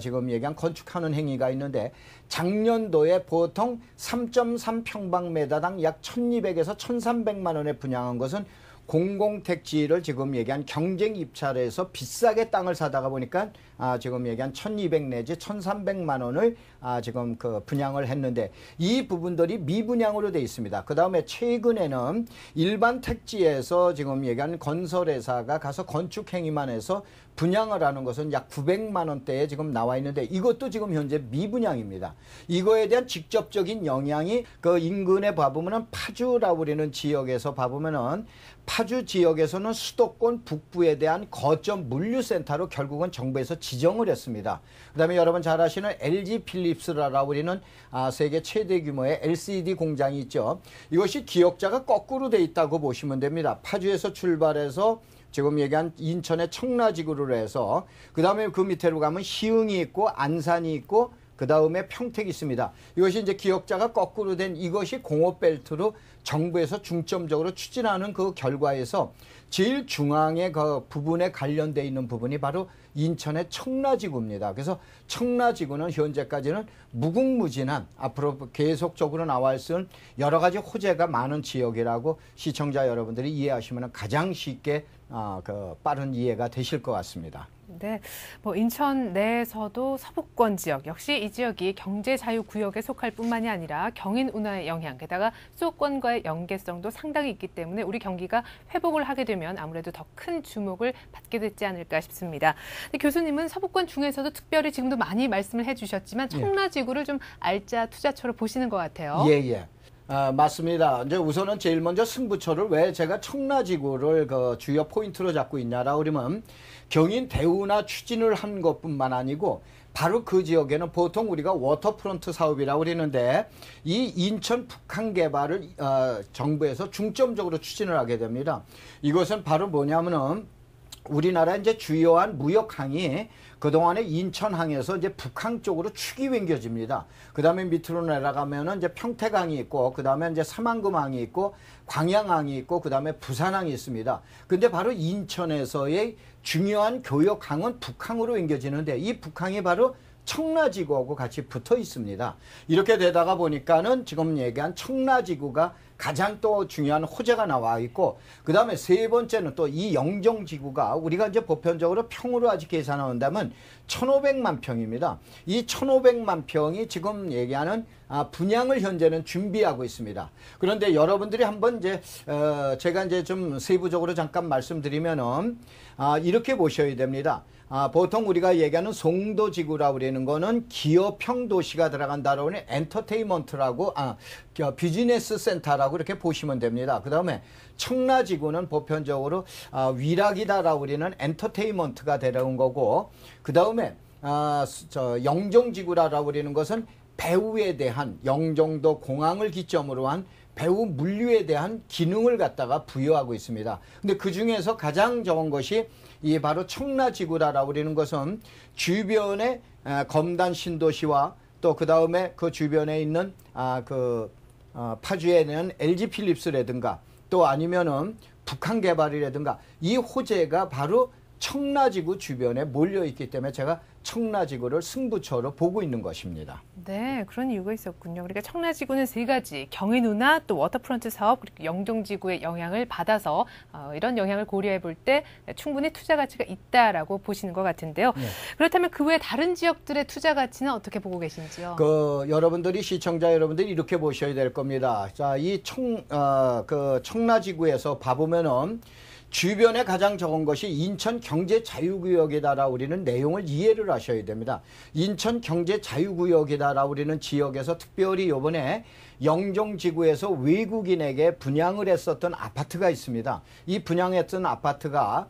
지금 얘기한 건축하는 행위가 있는데 작년도에 보통 3.3평방미터당 약 1,200에서 1,300만 원에 분양한 것은 공공택지를 지금 얘기한 경쟁 입찰에서 비싸게 땅을 사다가 보니까 지금 얘기한 1,200 내지 1,300만 원을 지금 그 분양을 했는데 이 부분들이 미분양으로 돼 있습니다. 그 다음에 최근에는 일반 택지에서 지금 얘기한 건설회사가 가서 건축 행위만 해서 분양을 하는 것은 약 900만 원대에 지금 나와 있는데 이것도 지금 현재 미분양입니다. 이거에 대한 직접적인 영향이 그 인근에 봐보면은 파주라고 우리는 지역에서 봐보면은 파주 지역에서는 수도권 북부에 대한 거점 물류센터로 결국은 정부에서 지정을 했습니다. 그 다음에 여러분 잘 아시는 LG 필립스라고 우리는 세계 최대 규모의 LCD 공장이 있죠. 이것이 기억자가 거꾸로 돼 있다고 보시면 됩니다. 파주에서 출발해서 지금 얘기한 인천의 청라지구를 해서 그 다음에 그 밑으로 가면 시흥이 있고 안산이 있고 그 다음에 평택이 있습니다. 이것이 이제 기억자가 거꾸로 된 이것이 공업벨트로 정부에서 중점적으로 추진하는 그 결과에서 제일 중앙의 그 부분에 관련돼 있는 부분이 바로 인천의 청라지구입니다. 그래서 청라지구는 현재까지는 무궁무진한 앞으로 계속적으로 나와 있을 여러 가지 호재가 많은 지역이라고 시청자 여러분들이 이해하시면 가장 쉽게 그 빠른 이해가 되실 것 같습니다. 네, 뭐 인천 내에서도 서북권 지역 역시 이 지역이 경제자유구역에 속할 뿐만이 아니라 경인 운하의 영향, 게다가 수도권과의 연계성도 상당히 있기 때문에 우리 경기가 회복을 하게 되면 아무래도 더 큰 주목을 받게 되지 않을까 싶습니다. 근데 교수님은 서북권 중에서도 특별히 지금도 많이 말씀을 해주셨지만 청라지구를 좀 알짜 투자처로 보시는 것 같아요. 예. 맞습니다. 이제 우선은 제일 먼저 승부처를 왜 제가 청라지구를 그 주요 포인트로 잡고 있냐라 그러면 경인 대우나 추진을 한 것뿐만 아니고 바로 그 지역에는 보통 우리가 워터프론트 사업이라고 그러는데 이 인천 북한 개발을 정부에서 중점적으로 추진을 하게 됩니다. 이것은 바로 뭐냐면은 우리나라 이제 주요한 무역항이 그동안에 인천항에서 이제 북항 쪽으로 축이 옮겨집니다. 그 다음에 밑으로 내려가면은 이제 평택항이 있고, 그 다음에 이제 삼안금항이 있고, 광양항이 있고, 그 다음에 부산항이 있습니다. 근데 바로 인천에서의 중요한 교역항은 북항으로 옮겨지는데 이 북항이 바로 청라지구하고 같이 붙어 있습니다. 이렇게 되다가 보니까는 지금 얘기한 청라지구가 가장 또 중요한 호재가 나와 있고, 그 다음에 세 번째는 또 이 영종지구가 우리가 이제 보편적으로 평으로 아직 계산한다면 1,500만 평입니다. 이 1,500만 평이 지금 얘기하는 분양을 현재는 준비하고 있습니다. 그런데 여러분들이 한번 이제 제가 이제 좀 세부적으로 잠깐 말씀드리면은 이렇게 보셔야 됩니다. 보통 우리가 얘기하는 송도지구라고 그러는 거는 기업형 도시가 들어간다라고 하는 엔터테인먼트라고 비즈니스 센터라고 이렇게 보시면 됩니다. 그 다음에 청라지구는 보편적으로 위락이다라고 그러는 엔터테인먼트가 데려온 거고, 그 다음에 영종지구라고 그러는 것은 배후에 대한 영종도 공항을 기점으로 한 배후 물류에 대한 기능을 갖다가 부여하고 있습니다. 근데 그 중에서 가장 좋은 것이 이 바로 청라지구라고 그러는 것은 주변에 검단 신도시와 또 그 다음에 그 주변에 있는 파주에 있는 LG 필립스라든가 또 아니면은 북한 개발이라든가 이 호재가 바로 청라지구 주변에 몰려 있기 때문에 제가 청라지구를 승부처로 보고 있는 것입니다. 네, 그런 이유가 있었군요. 그러니까 청라지구는 세 가지, 경인우나 또 워터프론트 사업, 그리고 영종지구의 영향을 받아서 이런 영향을 고려해 볼 때 충분히 투자 가치가 있다라고 보시는 것 같은데요. 네. 그렇다면 그 외 다른 지역들의 투자 가치는 어떻게 보고 계신지요? 여러분들이 시청자 여러분들이 이렇게 보셔야 될 겁니다. 자, 이 청라지구에서 봐보면은 주변에 가장 적은 것이 인천 경제 자유구역이다라고 우리는 내용을 이해를 하셔야 됩니다. 인천 경제 자유구역이다라고 우리는 지역에서 특별히 이번에 영종지구에서 외국인에게 분양을 했었던 아파트가 있습니다. 이 분양했던 아파트가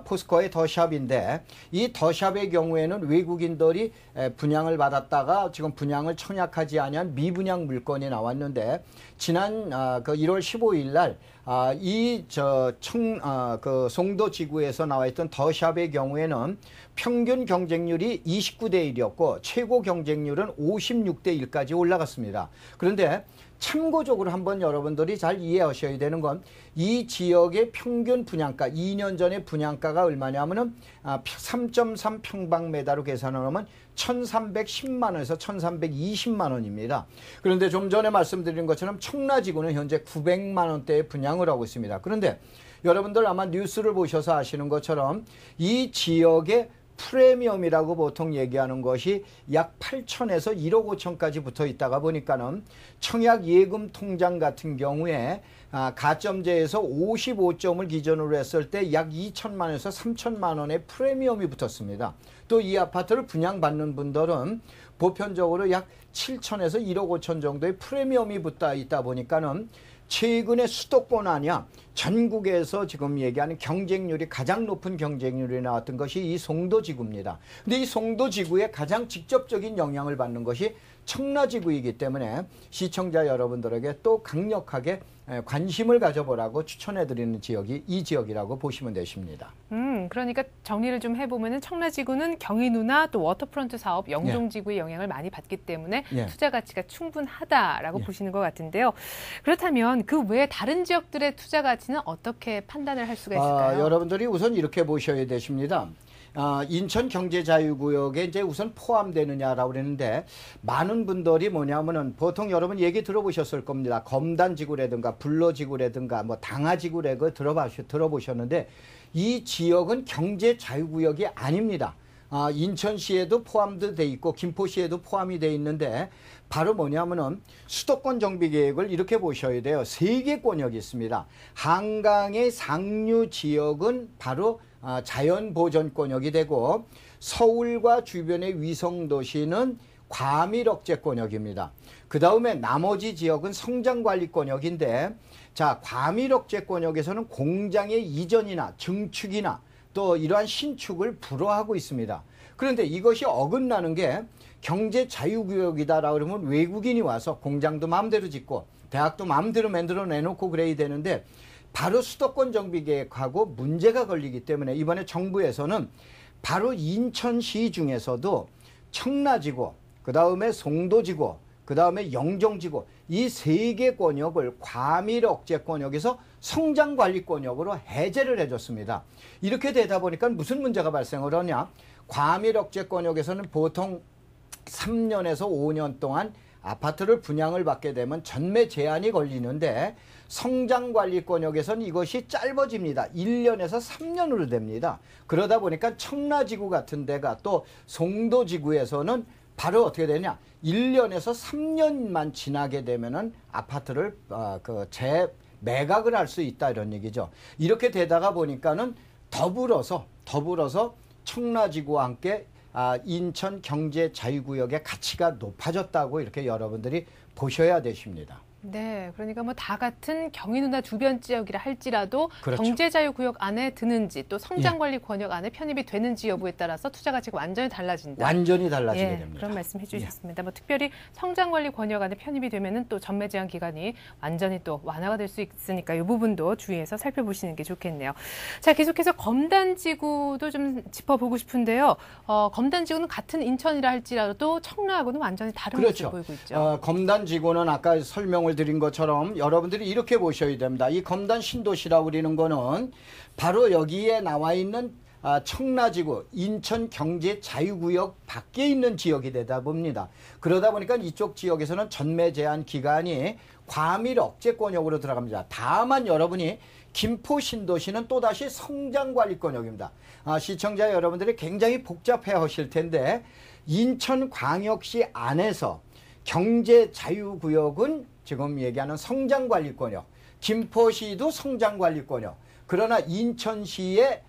포스코의 더샵인데 이 더샵의 경우에는 외국인들이 분양을 받았다가 지금 분양을 청약하지 아니한 미분양 물건이 나왔는데 지난 그 1월 15일 날 송도지구에서 나와있던 더샵의 경우에는 평균 경쟁률이 29대 1이었고 최고 경쟁률은 56대 1까지 올라갔습니다. 그런데 참고적으로 한번 여러분들이 잘 이해하셔야 되는 건 이 지역의 평균 분양가, 2년 전에 분양가가 얼마냐면은 3.3 평방미터로 계산하면 1,310만 원에서 1,320만 원입니다. 그런데 좀 전에 말씀드린 것처럼 청라지구는 현재 900만 원대에 분양을 하고 있습니다. 그런데 여러분들 아마 뉴스를 보셔서 아시는 것처럼 이 지역의 프리미엄이라고 보통 얘기하는 것이 약 8천에서 1억 5천까지 붙어 있다가 보니까는 청약 예금 통장 같은 경우에 가점제에서 55점을 기준으로 했을 때 약 2천만 원에서 3천만 원의 프리미엄이 붙었습니다. 또 이 아파트를 분양받는 분들은 보편적으로 약 7천에서 1억 5천 정도의 프리미엄이 붙어 있다 보니까는 최근에 수도권 아니야 전국에서 지금 얘기하는 경쟁률이 가장 높은 경쟁률이 나왔던 것이 이 송도지구입니다. 근데 이 송도지구에 가장 직접적인 영향을 받는 것이 청라지구이기 때문에 시청자 여러분들에게 또 강력하게 관심을 가져보라고 추천해드리는 지역이 이 지역이라고 보시면 되십니다. 그러니까 정리를 좀 해보면은 청라지구는 경인우나 또 워터프론트 사업, 영종지구의 영향을 많이 받기 때문에 투자 가치가 충분하다라고 보시는 것 같은데요. 그렇다면 그 외에 다른 지역들의 투자 가치는 어떻게 판단을 할 수가 있을까요? 여러분들이 우선 이렇게 보셔야 되십니다. 인천 경제자유구역에 이제 우선 포함되느냐라고 그랬는데 많은 분들이 뭐냐면은 보통 여러분 얘기 들어보셨을 겁니다. 검단지구라든가 불로지구라든가 뭐 당하지구라고 들어보셨는데 이 지역은 경제자유구역이 아닙니다. 인천시에도 포함도 돼 있고 김포시에도 포함이 돼 있는데 바로 뭐냐면은 수도권 정비 계획을 이렇게 보셔야 돼요. 3개 권역이 있습니다. 한강의 상류 지역은 바로 자연보전권역이 되고 서울과 주변의 위성도시는 과밀억제권역입니다. 그 다음에 나머지 지역은 성장관리권역인데, 자, 과밀억제권역에서는 공장의 이전이나 증축이나 또 이러한 신축을 불허하고 있습니다. 그런데 이것이 어긋나는 게 경제 자유구역이다라 그러면 외국인이 와서 공장도 마음대로 짓고 대학도 마음대로 만들어 내놓고 그래야 되는데, 바로 수도권 정비 계획하고 문제가 걸리기 때문에 이번에 정부에서는 바로 인천시 중에서도 청라지구, 그 다음에 송도지구, 그 다음에 영종지구, 이 3개 권역을 과밀억제권역에서 성장관리권역으로 해제를 해줬습니다. 이렇게 되다 보니까 무슨 문제가 발생을 하냐? 과밀억제권역에서는 보통 3년에서 5년 동안 아파트를 분양을 받게 되면 전매 제한이 걸리는데, 성장관리권역에서는 이것이 짧아집니다. 1년에서 3년으로 됩니다. 그러다 보니까 청라지구 같은 데가, 또 송도지구에서는 바로 어떻게 되냐? 1년에서 3년만 지나게 되면은 아파트를 재매각을 할 수 있다, 이런 얘기죠. 이렇게 되다가 보니까는 더불어서 청라지구와 함께 인천 경제자유구역의 가치가 높아졌다고 이렇게 여러분들이 보셔야 되십니다. 네, 그러니까 뭐 다 같은 경인운하 주변 지역이라 할지라도 그렇죠. 경제자유구역 안에 드는지 또 성장관리권역 안에 편입이 되는지 여부에 따라서 투자 가치가 완전히 달라진다. 완전히 달라지게 예, 됩니다. 그런 말씀 해주셨습니다. 뭐 특별히 성장관리권역 안에 편입이 되면은 또 전매 제한 기간이 완전히 또 완화가 될 수 있으니까 이 부분도 주의해서 살펴보시는 게 좋겠네요. 자, 계속해서 검단지구도 좀 짚어보고 싶은데요. 검단지구는 같은 인천이라 할지라도 청라하고는 완전히 다른 그렇죠. 모습을 보이고 있죠. 검단지구는 아까 설명을 드린 것처럼 여러분들이 이렇게 보셔야 됩니다. 이 검단 신도시라고 그러는 거는 바로 여기에 나와 있는 청라지구, 인천경제자유구역 밖에 있는 지역이 되다 봅니다. 그러다 보니까 이쪽 지역에서는 전매 제한 기간이 과밀억제권역으로 들어갑니다. 다만 여러분이 김포 신도시는 또다시 성장관리권역입니다. 시청자 여러분들이 굉장히 복잡해 하실 텐데, 인천광역시 안에서 경제자유구역은 지금 얘기하는 성장관리권역, 김포시도 성장관리권역, 그러나 인천시의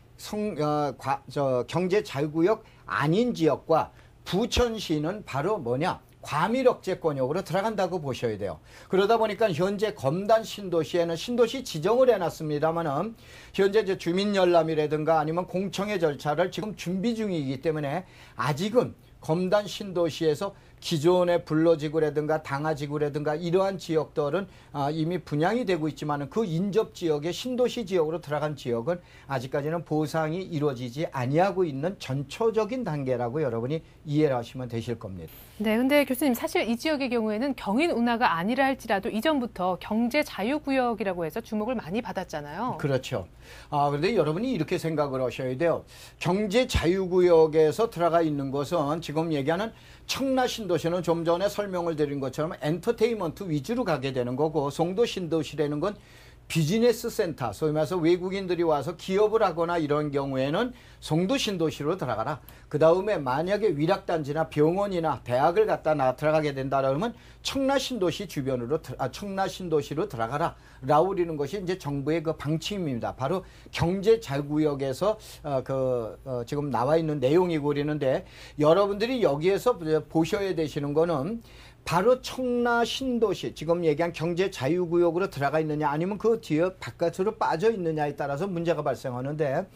경제자유구역 아닌 지역과 부천시는 바로 뭐냐? 과밀억제권역으로 들어간다고 보셔야 돼요. 그러다 보니까 현재 검단 신도시에는 신도시 지정을 해놨습니다만은 현재 주민열람이라든가 아니면 공청회 절차를 지금 준비 중이기 때문에 아직은 검단 신도시에서 기존의 불로지구라든가 당하지구라든가 이러한 지역들은 이미 분양이 되고 있지만 그 인접 지역의 신도시 지역으로 들어간 지역은 아직까지는 보상이 이루어지지 아니하고 있는 전초적인 단계라고 여러분이 이해를 하시면 되실 겁니다. 네, 근데 교수님 사실 이 지역의 경우에는 경인운하가 아니라 할지라도 이전부터 경제자유구역이라고 해서 주목을 많이 받았잖아요. 그렇죠. 그런데 여러분이 이렇게 생각을 하셔야 돼요. 경제자유구역에서 들어가 있는 것은 지금 얘기하는 청라신도시는 좀 전에 설명을 드린 것처럼 엔터테인먼트 위주로 가게 되는 거고, 송도신도시라는 건 비즈니스 센터, 소위 말해서 외국인들이 와서 기업을 하거나 이런 경우에는 송도신도시로 들어가라. 그 다음에 만약에 위락단지나 병원이나 대학을 갖다 들어가게 된다 그러면 청라신도시 주변으로 청라신도시로 들어가라 라고 그러는 것이 이제 정부의 그 방침입니다. 바로 경제자유구역에서 지금 나와 있는 내용이고 그러는데, 여러분들이 여기에서 보셔야 되시는 거는 바로 청라신도시, 지금 얘기한 경제자유구역으로 들어가 있느냐 아니면 그 뒤에 바깥으로 빠져 있느냐에 따라서 문제가 발생하는데,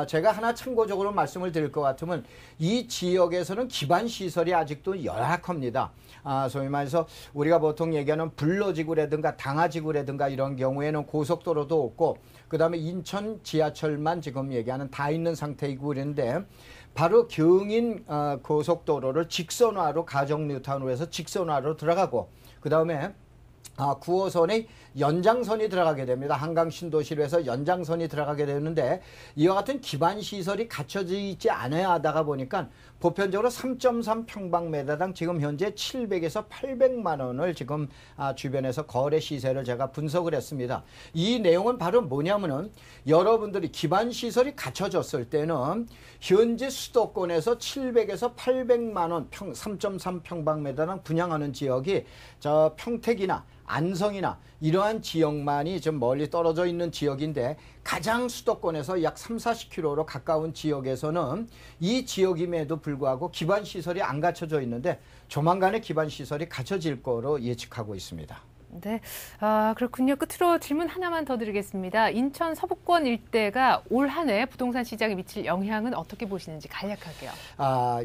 제가 하나 참고적으로 말씀을 드릴 것 같으면 이 지역에서는 기반시설이 아직도 열악합니다. 소위 말해서 우리가 보통 얘기하는 불로지구라든가 당하지구라든가 이런 경우에는 고속도로도 없고, 그 다음에 인천 지하철만 지금 얘기하는 다 있는 상태이고 그런데, 바로 경인 고속도로를 직선화로 가정 뉴타운으로 해서 직선화로 들어가고, 그 다음에 9호선의 연장선이 들어가게 됩니다. 한강 신도시로 해서 연장선이 들어가게 되는데, 이와 같은 기반시설이 갖춰져 있지 않아야 하다가 보니까 보편적으로 3.3 평방미터당 지금 현재 700에서 800만 원을 지금 주변에서 거래 시세를 제가 분석을 했습니다. 이 내용은 바로 뭐냐면은, 여러분들이 기반시설이 갖춰졌을 때는 현재 수도권에서 700에서 800만 원 3.3 평방미터당 분양하는 지역이 저 평택이나 안성이나 이러한 지역만이 좀 멀리 떨어져 있는 지역인데 가장 수도권에서 약 30-40km로 가까운 지역에서는 이 지역임에도 불구하고 기반시설이 안 갖춰져 있는데 조만간에 기반시설이 갖춰질 거로 예측하고 있습니다. 네, 그렇군요. 끝으로 질문 하나만 더 드리겠습니다. 인천 서부권 일대가 올 한 해 부동산 시장에 미칠 영향은 어떻게 보시는지 간략하게요.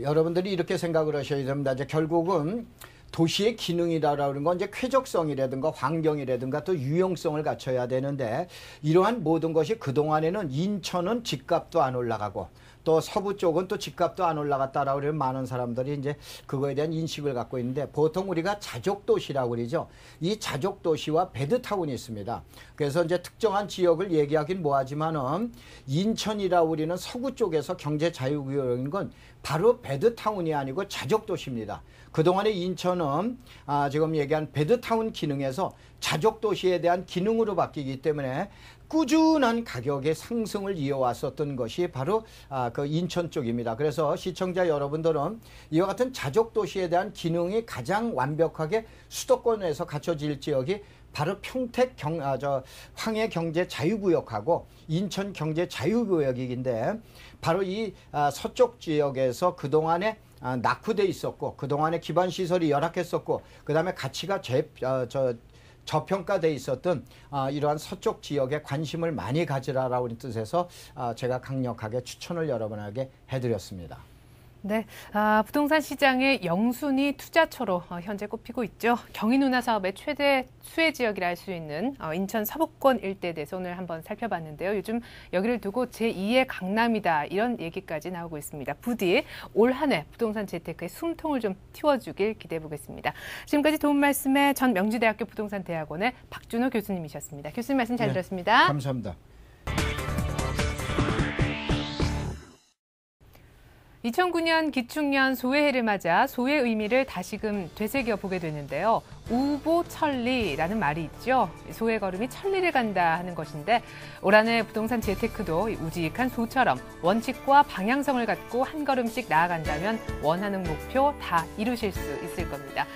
여러분들이 이렇게 생각을 하셔야 됩니다. 이제 결국은 도시의 기능이라는 건 이제 쾌적성이라든가 환경이라든가 또 유용성을 갖춰야 되는데 이러한 모든 것이 그동안에는 인천은 집값도 안 올라가고 또 서부 쪽은 또 집값도 안 올라갔다라고 그러면 많은 사람들이 이제 그거에 대한 인식을 갖고 있는데 보통 우리가 자족도시라고 그러죠. 이 자족도시와 베드타운이 있습니다. 그래서 이제 특정한 지역을 얘기하긴 뭐하지만은 인천이라고 우리는 서구 쪽에서 경제 자유구역인 건 바로 베드타운이 아니고 자족도시입니다. 그동안의 인천은 지금 얘기한 베드타운 기능에서 자족도시에 대한 기능으로 바뀌기 때문에 꾸준한 가격의 상승을 이어왔었던 것이 바로 그 인천 쪽입니다. 그래서 시청자 여러분들은 이와 같은 자족도시에 대한 기능이 가장 완벽하게 수도권에서 갖춰질 지역이 바로 평택 황해경제자유구역하고 인천경제자유구역인데 바로 이 서쪽 지역에서 그동안에 낙후돼 있었고 그동안에 기반시설이 열악했었고 그 다음에 가치가 저평가돼 있었던 이러한 서쪽 지역에 관심을 많이 가지라라고 하는 뜻에서 제가 강력하게 추천을 여러분에게 해드렸습니다. 네, 부동산 시장의 영순위 투자처로 현재 꼽히고 있죠. 경인운하 사업의 최대 수혜 지역이라 할 수 있는 인천 서부권 일대에 대해서 오늘 한번 살펴봤는데요. 요즘 여기를 두고 제2의 강남이다 이런 얘기까지 나오고 있습니다. 부디 올 한 해 부동산 재테크의 숨통을 좀 틔워주길 기대해 보겠습니다. 지금까지 도움 말씀에 전 명지대학교 부동산대학원의 박준호 교수님이셨습니다. 교수님 말씀 잘 들었습니다. 감사합니다. 2009년 기축년 소해해를 맞아 소의 의미를 다시금 되새겨 보게 되는데요. 우보천리라는 말이 있죠. 소의 걸음이 천리를 간다 하는 것인데 올 한 해 부동산 재테크도 우직한 소처럼 원칙과 방향성을 갖고 한 걸음씩 나아간다면 원하는 목표 다 이루실 수 있을 겁니다.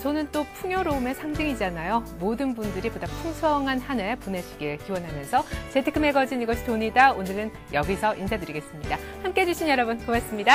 소는 또 풍요로움의 상징이잖아요. 모든 분들이 보다 풍성한 한 해 보내시길 기원하면서 재테크 매거진 이것이 돈이다. 오늘은 여기서 인사드리겠습니다. 함께해 주신 여러분 고맙습니다.